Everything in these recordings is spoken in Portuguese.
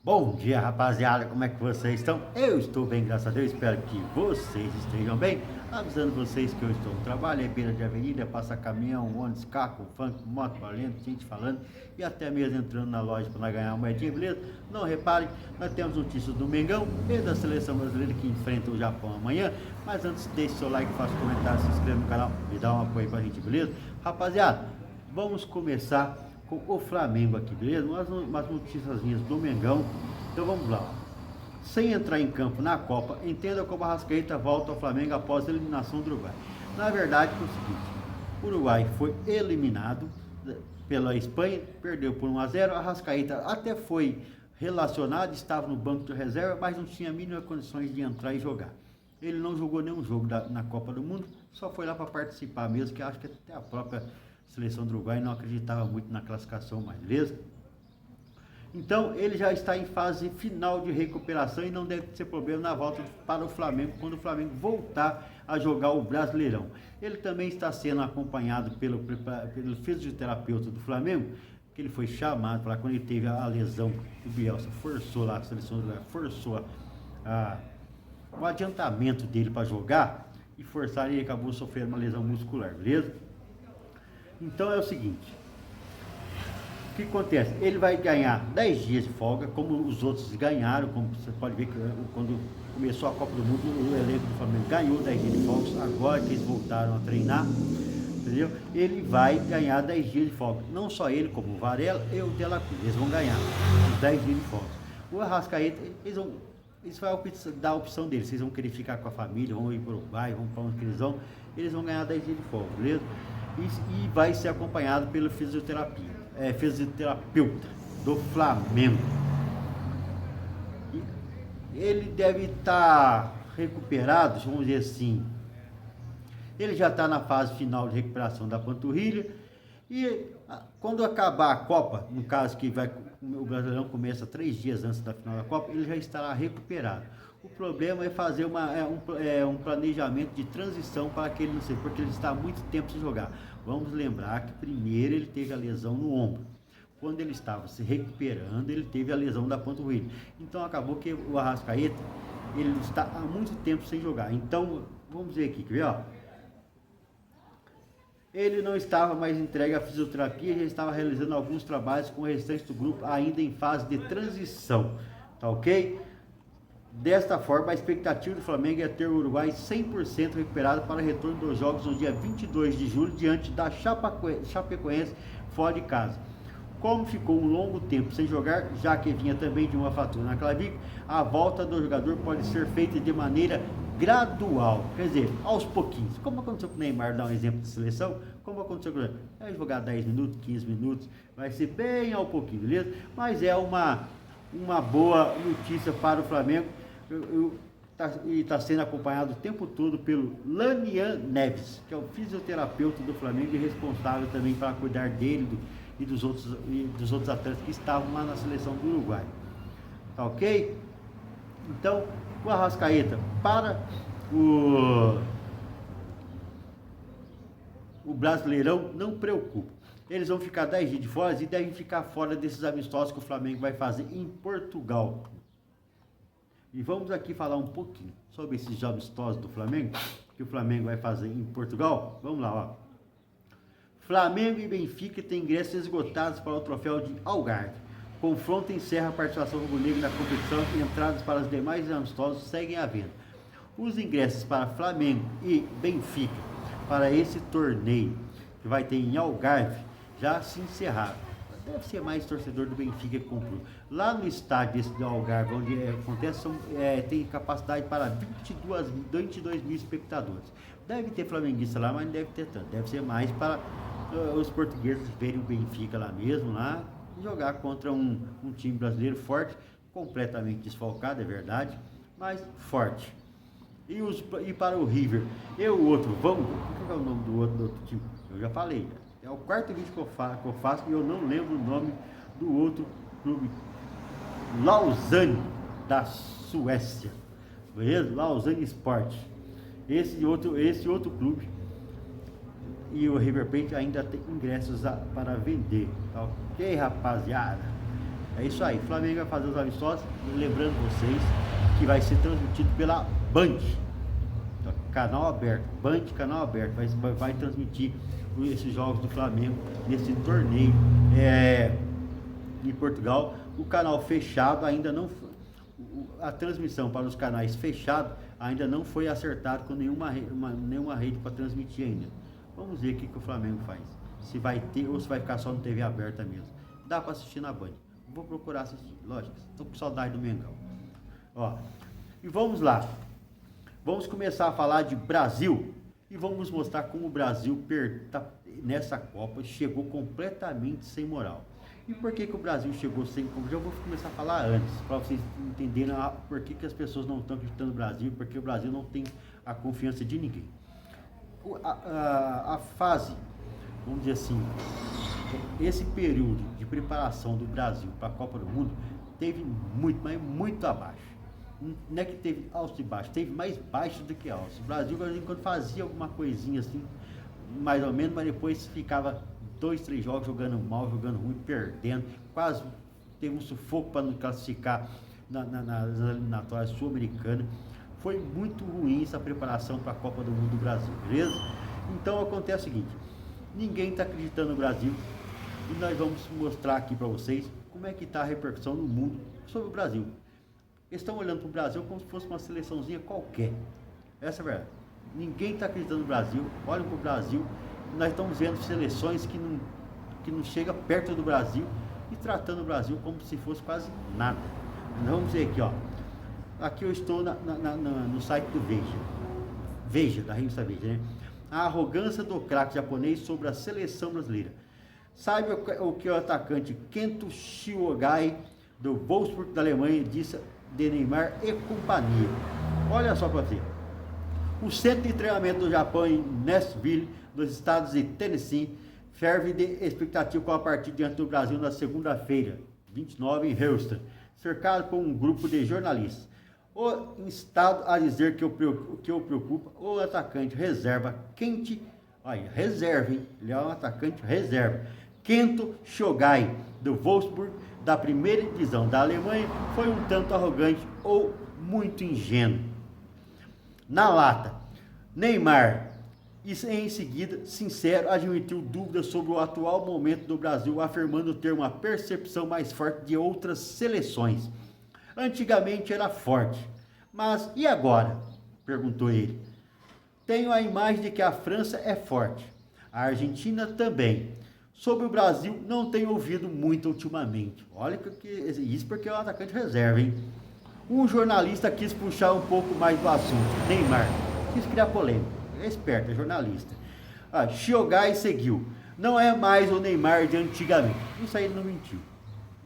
Bom dia, rapaziada, como é que vocês estão? Eu estou bem, graças a Deus, espero que vocês estejam bem. Avisando vocês que eu estou no trabalho, é beira de avenida, passa caminhão, ônibus, carro, funk, moto, valendo, gente falando e até mesmo entrando na loja para ganhar uma moedinha, beleza? Não reparem, nós temos notícias do Mengão e da seleção brasileira que enfrenta o Japão amanhã. Mas antes, deixe seu like, faça comentário, se inscreva no canal e dá um apoio pra gente, beleza? Rapaziada, vamos começar com o Flamengo aqui, beleza? Umas notícias do Mengão. Então vamos lá. Sem entrar em campo na Copa, entenda como a Arrascaeta volta ao Flamengo após a eliminação do Uruguai. Na verdade, foi o seguinte: o Uruguai foi eliminado pela Espanha, perdeu por 1-0. A Arrascaeta até foi relacionado, estava no banco de reserva, mas não tinha mínimas condições de entrar e jogar. Ele não jogou nenhum jogo na Copa do Mundo, só foi lá para participar mesmo, que acho que até a própria seleção do Uruguai não acreditava muito na classificação mais, beleza? Então ele já está em fase final de recuperação e não deve ter problema na volta para o Flamengo, quando o Flamengo voltar a jogar o Brasileirão. Ele também está sendo acompanhado pelo fisioterapeuta do Flamengo, que ele foi chamado para quando ele teve a lesão do Bielsa, forçou lá, a seleção do Uruguai forçou o adiantamento dele para jogar e forçaram, ele acabou sofrendo uma lesão muscular, beleza? Então é o seguinte: o que acontece? Ele vai ganhar 10 dias de folga, como os outros ganharam. Como você pode ver que quando começou a Copa do Mundo, o elenco do Flamengo ganhou 10 dias de folga. Agora que eles voltaram a treinar, entendeu? Ele vai ganhar 10 dias de folga. Não só ele, como o Varela e o De La Cruz, eles vão ganhar os 10 dias de folga. O Arrascaeta, eles vão dar a opção deles. Vocês vão querer ficar com a família, vão ir para o Uruguai, vão para onde eles vão. Eles vão ganhar 10 dias de folga, beleza? E vai ser acompanhado pelo fisioterapeuta do Flamengo. Ele deve estar recuperado, vamos dizer assim. Ele já está na fase final de recuperação da panturrilha. E quando acabar a Copa, no caso que o Brasileirão começa 3 dias antes da final da Copa, ele já estará recuperado. O problema é fazer um planejamento de transição para que ele não seja, porque ele está há muito tempo sem jogar. Vamos lembrar que primeiro ele teve a lesão no ombro. Quando ele estava se recuperando, ele teve a lesão da panturrilha. Então acabou que o Arrascaeta, ele está há muito tempo sem jogar. Então, vamos ver aqui, quer ver, ó? Ele não estava mais entregue à fisioterapia, já estava realizando alguns trabalhos com o restante do grupo, ainda em fase de transição, tá ok? Desta forma, a expectativa do Flamengo é ter o Uruguai 100% recuperado para o retorno dos jogos no dia 22 de julho, diante da Chapecoense, fora de casa. Como ficou um longo tempo sem jogar, já que vinha também de uma fratura na clavícula, a volta do jogador pode ser feita de maneira gradual, quer dizer, aos pouquinhos. Como aconteceu com o Neymar, dá um exemplo de seleção, como aconteceu com ele, vai jogar 10 minutos, 15 minutos, vai ser bem ao pouquinho, beleza? Mas é uma boa notícia para o Flamengo. E está sendo acompanhado o tempo todo pelo Lanian Neves, que é o fisioterapeuta do Flamengo e responsável também para cuidar dele e dos outros atletas que estavam lá na seleção do Uruguai. Tá ok? Então, o Arrascaeta para o Brasileirão, não preocupa. Eles vão ficar 10 dias de fora e devem ficar fora desses amistosos que o Flamengo vai fazer em Portugal. E vamos aqui falar um pouquinho sobre esses amistosos do Flamengo, que o Flamengo vai fazer em Portugal. Vamos lá, ó. Flamengo e Benfica têm ingressos esgotados para o troféu de Algarve. Confronto encerra a participação rubro-negra na competição e entradas para os demais amistosos seguem à venda. Os ingressos para Flamengo e Benfica para esse torneio, que vai ter em Algarve, já se encerraram. Deve ser mais torcedor do Benfica que comprou. Lá no estádio desse do Algarve, onde acontece, tem capacidade para 22 mil espectadores. Deve ter flamenguista lá, mas não deve ter tanto. Deve ser mais para os portugueses verem o Benfica lá mesmo, lá, e jogar contra um time brasileiro forte, completamente desfalcado, é verdade, mas forte. E para o River e o outro, qual é o nome do outro time? Eu já falei. É o quarto vídeo que eu faço e eu não lembro o nome do outro clube. Lausanne, da Suécia. Beleza? Lausanne Sport. Esse outro clube. E o River Plate ainda tem ingressos para vender. Tá ok, rapaziada? É isso aí, o Flamengo vai fazer os amistosos, lembrando vocês que vai ser transmitido pela Band, canal aberto, Band, canal aberto, vai transmitir esses jogos do Flamengo nesse torneio em Portugal. O canal fechado ainda não, a transmissão para os canais fechados ainda não foi acertado com nenhuma rede para transmitir ainda. Vamos ver o que o Flamengo faz, se vai ter ou se vai ficar só no TV aberta mesmo. Dá para assistir na Band, vou procurar assistir, lógico, estou com saudade do Mengão. Ó, e vamos lá, vamos começar a falar de Brasil e vamos mostrar como o Brasil nessa Copa chegou completamente sem moral. E por que o Brasil chegou sem... Já vou começar a falar antes, para vocês entenderem por que as pessoas não estão acreditando no Brasil, porque o Brasil não tem a confiança de ninguém. A fase, vamos dizer assim, esse período de preparação do Brasil para a Copa do Mundo teve muito, mas muito abaixo. Não é que teve alto e baixo, teve mais baixo do que alto. O Brasil, quando fazia alguma coisinha assim, mais ou menos, mas depois ficava 2, 3 jogos jogando mal, jogando ruim, perdendo, quase teve um sufoco para não classificar nas eliminatórias sul-americanas. Foi muito ruim essa preparação para a Copa do Mundo do Brasil, beleza? Então acontece o seguinte, ninguém está acreditando no Brasil e nós vamos mostrar aqui para vocês como é que está a repercussão no mundo sobre o Brasil. Eles estão olhando para o Brasil como se fosse uma seleçãozinha qualquer. Essa é a verdade. Ninguém está acreditando no Brasil. Olhem para o Brasil. Nós estamos vendo seleções que não chegam perto do Brasil e tratando o Brasil como se fosse quase nada. Vamos ver aqui, ó. Aqui eu estou no site do Veja, da revista Veja, né? A arrogância do craque japonês sobre a seleção brasileira. Saiba o que o atacante Kento Shiogai, do Wolfsburg da Alemanha, disse de Neymar e companhia. Olha só para você. O centro de treinamento do Japão em Nashville, dos estados de Tennessee, ferve de expectativa com a partida diante do Brasil na segunda-feira, 29, em Houston, cercado por um grupo de jornalistas. O estado a dizer que o preocupa, o atacante reserva quente, olha, reserva, hein? Ele é um atacante reserva. Kento Shogai, do Wolfsburg, da primeira divisão da Alemanha, foi um tanto arrogante ou muito ingênuo. Na lata, Neymar, em seguida, sincero, admitiu dúvidas sobre o atual momento do Brasil, afirmando ter uma percepção mais forte de outras seleções. Antigamente era forte, mas e agora? Perguntou ele. Tenho a imagem de que a França é forte, a Argentina também. Sobre o Brasil, não tenho ouvido muito ultimamente. Olha que isso porque é um atacante reserva, hein? Um jornalista quis puxar um pouco mais do assunto. Neymar quis criar polêmica. É esperto, é jornalista. Shiogai seguiu. Não é mais o Neymar de antigamente. Isso aí ele não mentiu,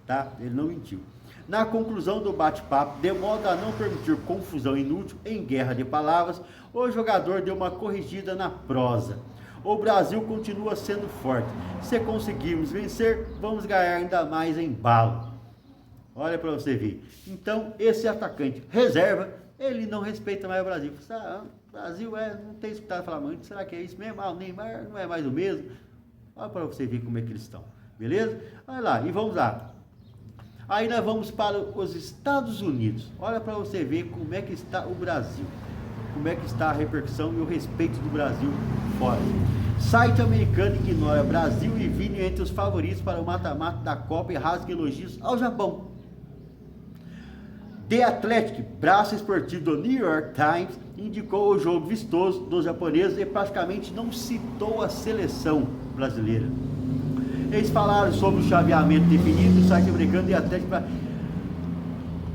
tá? Ele não mentiu. Na conclusão do bate-papo, de modo a não permitir confusão inútil em guerra de palavras, o jogador deu uma corrigida na prosa. O Brasil continua sendo forte. Se conseguirmos vencer, vamos ganhar ainda mais embalo. Olha para você ver. Então, esse atacante reserva, ele não respeita mais o Brasil. O Brasil não tem escutado falar muito. Será que é isso mesmo? O Neymar não é mais o mesmo. Olha para você ver como é que eles estão. Beleza? Olha lá, e vamos lá. Aí nós vamos para os Estados Unidos. Olha para você ver como é que está o Brasil. Como é que está a repercussão e o respeito do Brasil fora. Site americano ignora Brasil e Vini entre os favoritos para o mata-mata da Copa e rasga elogios ao Japão. The Athletic, braço esportivo do New York Times, indicou o jogo vistoso dos japoneses e praticamente não citou a seleção brasileira. Eles falaram sobre o chaveamento definido do site americano The Athletic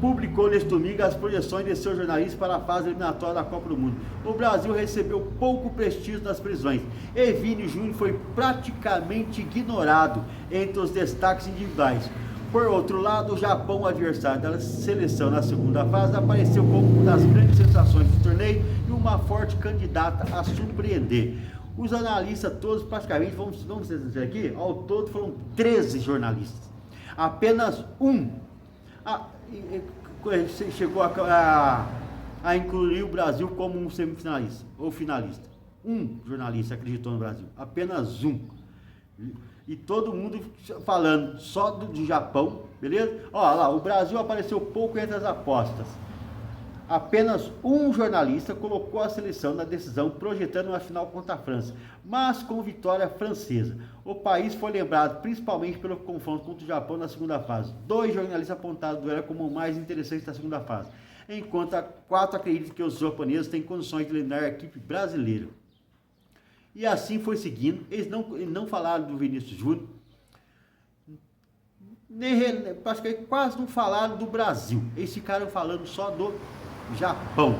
publicou neste domingo as projeções de seus jornalistas para a fase eliminatória da Copa do Mundo. O Brasil recebeu pouco prestígio nas prisões e Vini Júnior foi praticamente ignorado entre os destaques individuais. Por outro lado, o Japão, o adversário da seleção na segunda fase, apareceu como uma das grandes sensações do torneio e uma forte candidata a surpreender. Os analistas todos, praticamente, vamos dizer aqui, ao todo foram 13 jornalistas. Apenas um chegou a incluir o Brasil como um semifinalista ou finalista. Um jornalista acreditou no Brasil, apenas um. E todo mundo falando só do Japão, beleza? Ó lá, o Brasil apareceu pouco entre as apostas. Apenas um jornalista colocou a seleção na decisão, projetando uma final contra a França, mas com vitória francesa. O país foi lembrado principalmente pelo confronto contra o Japão na segunda fase. 2 jornalistas apontaram o duelo como o mais interessante da segunda fase, enquanto 4 acreditam que os japoneses têm condições de eliminar a equipe brasileira. E assim foi seguindo. Eles não falaram do Vinícius Júnior, acho que quase não falaram do Brasil. Eles ficaram falando só do Japão.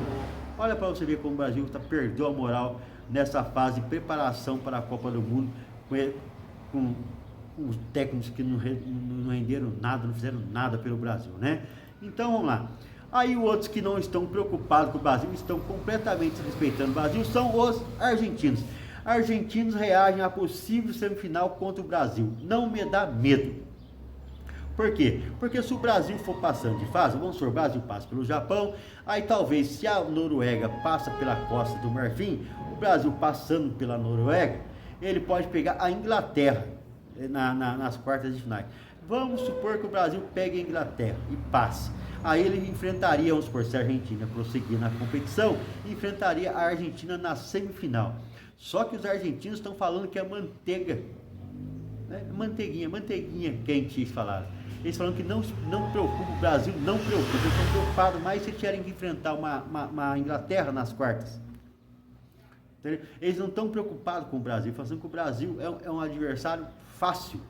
Olha para você ver como o Brasil perdeu a moral nessa fase de preparação para a Copa do Mundo, com os técnicos que não renderam nada, não fizeram nada pelo Brasil, né? Então vamos lá. Aí outros que não estão preocupados com o Brasil, estão completamente respeitando o Brasil, são os argentinos. Argentinos reagem a possível semifinal contra o Brasil. Não me dá medo. Por quê? Porque se o Brasil for passando de fase, vamos supor, o Brasil passa pelo Japão, aí talvez se a Noruega passa pela Costa do Marfim, o Brasil passando pela Noruega, ele pode pegar a Inglaterra nas quartas de finais. Vamos supor que o Brasil pegue a Inglaterra e passe. Aí ele enfrentaria, vamos supor, se a Argentina prosseguir na competição, enfrentaria a Argentina na semifinal. Só que os argentinos estão falando que é manteiga, né? Manteiguinha quente, eles falaram. Eles falam que não preocupa, o Brasil não preocupa, eles estão preocupados mais se tiverem que enfrentar uma Inglaterra nas quartas. Entendeu? Eles não estão preocupados com o Brasil, falando que o Brasil é um adversário fácil.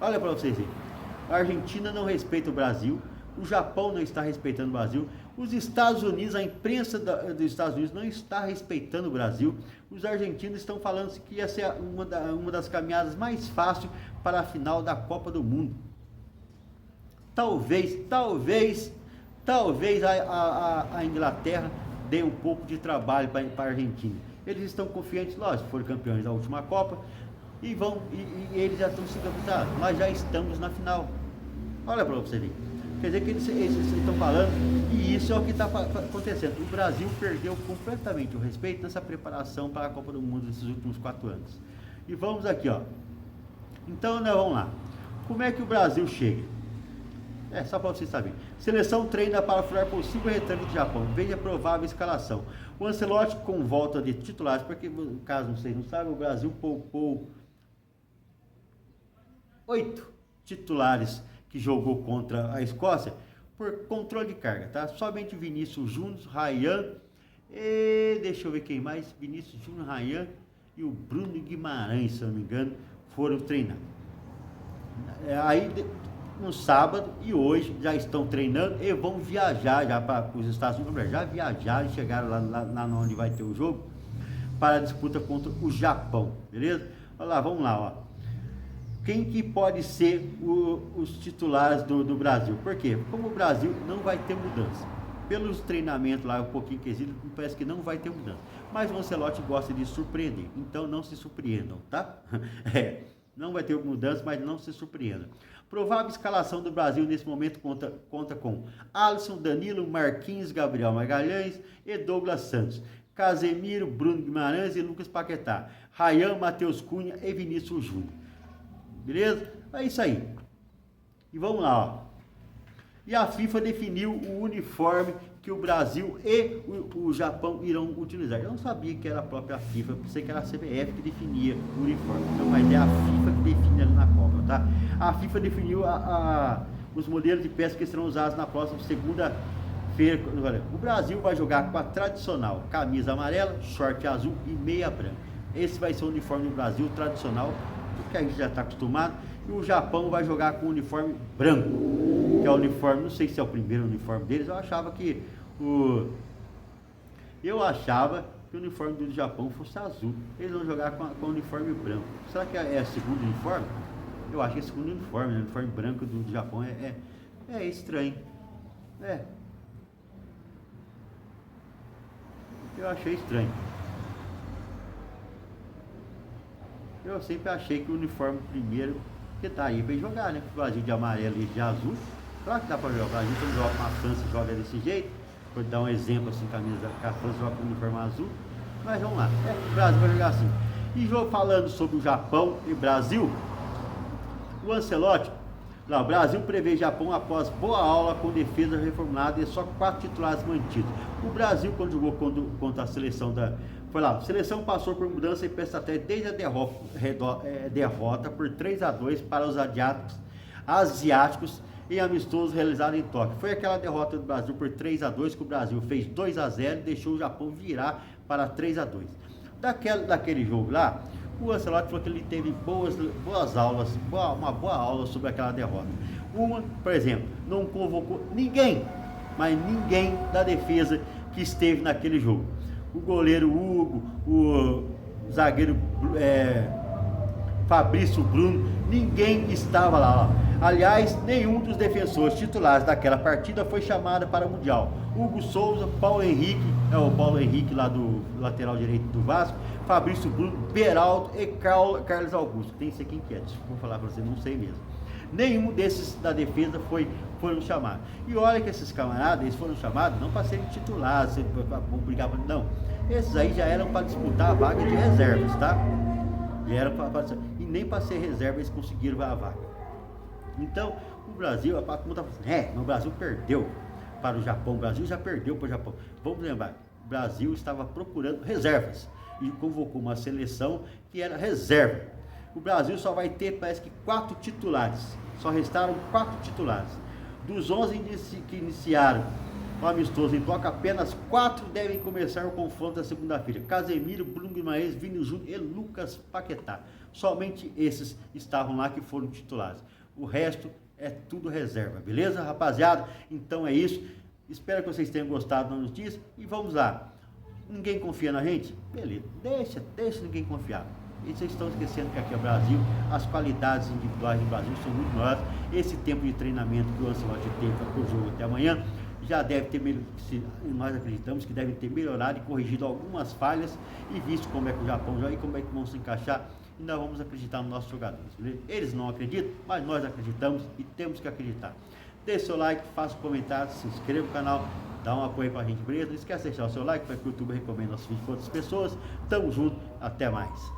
Olha para vocês aí, a Argentina não respeita o Brasil, o Japão não está respeitando o Brasil, os Estados Unidos, a imprensa dos Estados Unidos não está respeitando o Brasil, os argentinos estão falando que ia ser uma das caminhadas mais fáceis para a final da Copa do Mundo. Talvez a Inglaterra dê um pouco de trabalho para a Argentina. Eles estão confiantes, lógico, foram campeões da última Copa, e eles já estão se capitando. Nós já estamos na final. Olha para você ver. Quer dizer que eles estão falando, e isso é o que está acontecendo. O Brasil perdeu completamente o respeito nessa preparação para a Copa do Mundo nesses últimos 4 anos. E vamos aqui, ó. Então, nós vamos lá. Como é que o Brasil chega? Só para vocês saberem. Seleção treina para furar possível retorno do Japão. Veja a provável escalação. O Ancelotti com volta de titulares, porque, caso vocês não sabem, o Brasil poupou 8 titulares que jogou contra a Escócia por controle de carga, tá? Somente Vinícius Júnior, Ryan e deixa eu ver quem mais, Vinícius Júnior, Ryan e o Bruno Guimarães, se eu não me engano, foram treinar. Aí no sábado e hoje já estão treinando e vão viajar já para os Estados Unidos, já viajaram e chegaram lá onde vai ter o jogo para a disputa contra o Japão, beleza? Olha lá, vamos lá, ó. Quem que pode ser os titulares do Brasil? Por quê? Como o Brasil não vai ter mudança. Pelos treinamentos lá, um pouquinho que existe, parece que não vai ter mudança. Mas o Ancelotti gosta de surpreender, então não se surpreendam, tá? Não vai ter mudança, mas não se surpreendam. Provável escalação do Brasil nesse momento conta com Alisson, Danilo, Marquinhos, Gabriel Magalhães e Douglas Santos. Casemiro, Bruno Guimarães e Lucas Paquetá. Ryan, Matheus Cunha e Vinícius Júnior. Beleza? É isso aí. E vamos lá, ó. E a FIFA definiu o uniforme que o Brasil e o Japão irão utilizar. Eu não sabia que era a própria FIFA, pensei que era a CBF que definia o uniforme. Então, mas é a FIFA que define ali na Copa, tá? A FIFA definiu os modelos de peças que serão usados na próxima segunda-feira. O Brasil vai jogar com a tradicional camisa amarela, short azul e meia branca. Esse vai ser o uniforme do Brasil tradicional, que a gente já está acostumado, e o Japão vai jogar com o uniforme branco, que é o uniforme, não sei se é o primeiro uniforme deles, eu achava que o uniforme do Japão fosse azul, eles vão jogar com o uniforme branco. Será que é o segundo uniforme? Eu acho que é o segundo uniforme, né? O uniforme branco do Japão é estranho, eu achei estranho. Eu sempre achei que o uniforme primeiro, que tá aí pra jogar, né? O Brasil de amarelo e de azul. Claro que dá pra jogar. O Brasil quando joga com a França joga desse jeito. Por dar um exemplo assim, camisa, a França joga com o uniforme azul. Mas vamos lá. O Brasil vai jogar assim. E falando sobre o Japão e Brasil, o Ancelotti, lá, o Brasil prevê Japão após boa aula com defesa reformulada e só 4 titulares mantidos. O Brasil, quando jogou contra a seleção foi lá, a seleção passou por mudança e estratégia desde a derrota por 3-2 para os asiáticos em amistoso realizado em Tóquio. Foi aquela derrota do Brasil por 3-2 que o Brasil fez 2-0 e deixou o Japão virar para 3-2. Daquele jogo lá, o Ancelotti falou que ele teve boas aulas, uma boa aula sobre aquela derrota. Por exemplo, não convocou ninguém, mas ninguém da defesa que esteve naquele jogo. O goleiro Hugo, o zagueiro Fabrício Bruno, ninguém estava lá. Aliás, nenhum dos defensores titulares daquela partida foi chamado para o Mundial. Hugo Souza, Paulo Henrique lá do lateral direito do Vasco, Fabrício Bruno, Beraldo e Carlos Augusto. Tem isso aqui inquieto, vou falar para você, não sei mesmo. Nenhum desses da defesa foram chamados. E olha que esses camaradas, eles foram chamados não para serem titulares, para brigar, não. Esses aí já eram para disputar a vaga de reservas, tá? E nem para ser reserva eles conseguiram a vaga. Então, o Brasil, a turma está falando, o Brasil perdeu para o Japão, o Brasil já perdeu para o Japão. Vamos lembrar, o Brasil estava procurando reservas e convocou uma seleção que era reserva. O Brasil só vai ter, parece que 4 titulares, só restaram 4 titulares. Dos 11 que iniciaram o amistoso em Tóquio, apenas 4 devem começar o confronto na segunda-feira. Casemiro, Bruno Guimarães, Vini Júnior e Lucas Paquetá. Somente esses estavam lá que foram titulares. O resto é tudo reserva, beleza, rapaziada? Então é isso. Espero que vocês tenham gostado da notícia e vamos lá. Ninguém confia na gente? Beleza, deixa ninguém confiar. E vocês estão esquecendo que aqui é o Brasil, as qualidades individuais do Brasil são muito maiores. Esse tempo de treinamento que o Ancelotti teve para o jogo até amanhã já deve ter, nós acreditamos que devem ter melhorado e corrigido algumas falhas e visto como é que o Japão joga e como é que vão se encaixar. E nós vamos acreditar nos nossos jogadores, beleza? Eles não acreditam, mas nós acreditamos e temos que acreditar. Deixe seu like, faça um comentário, se inscreva no canal, dá um apoio pra gente, beleza? Não esquece de deixar o seu like para que o YouTube recomende nossos vídeos para outras pessoas. Tamo junto, até mais.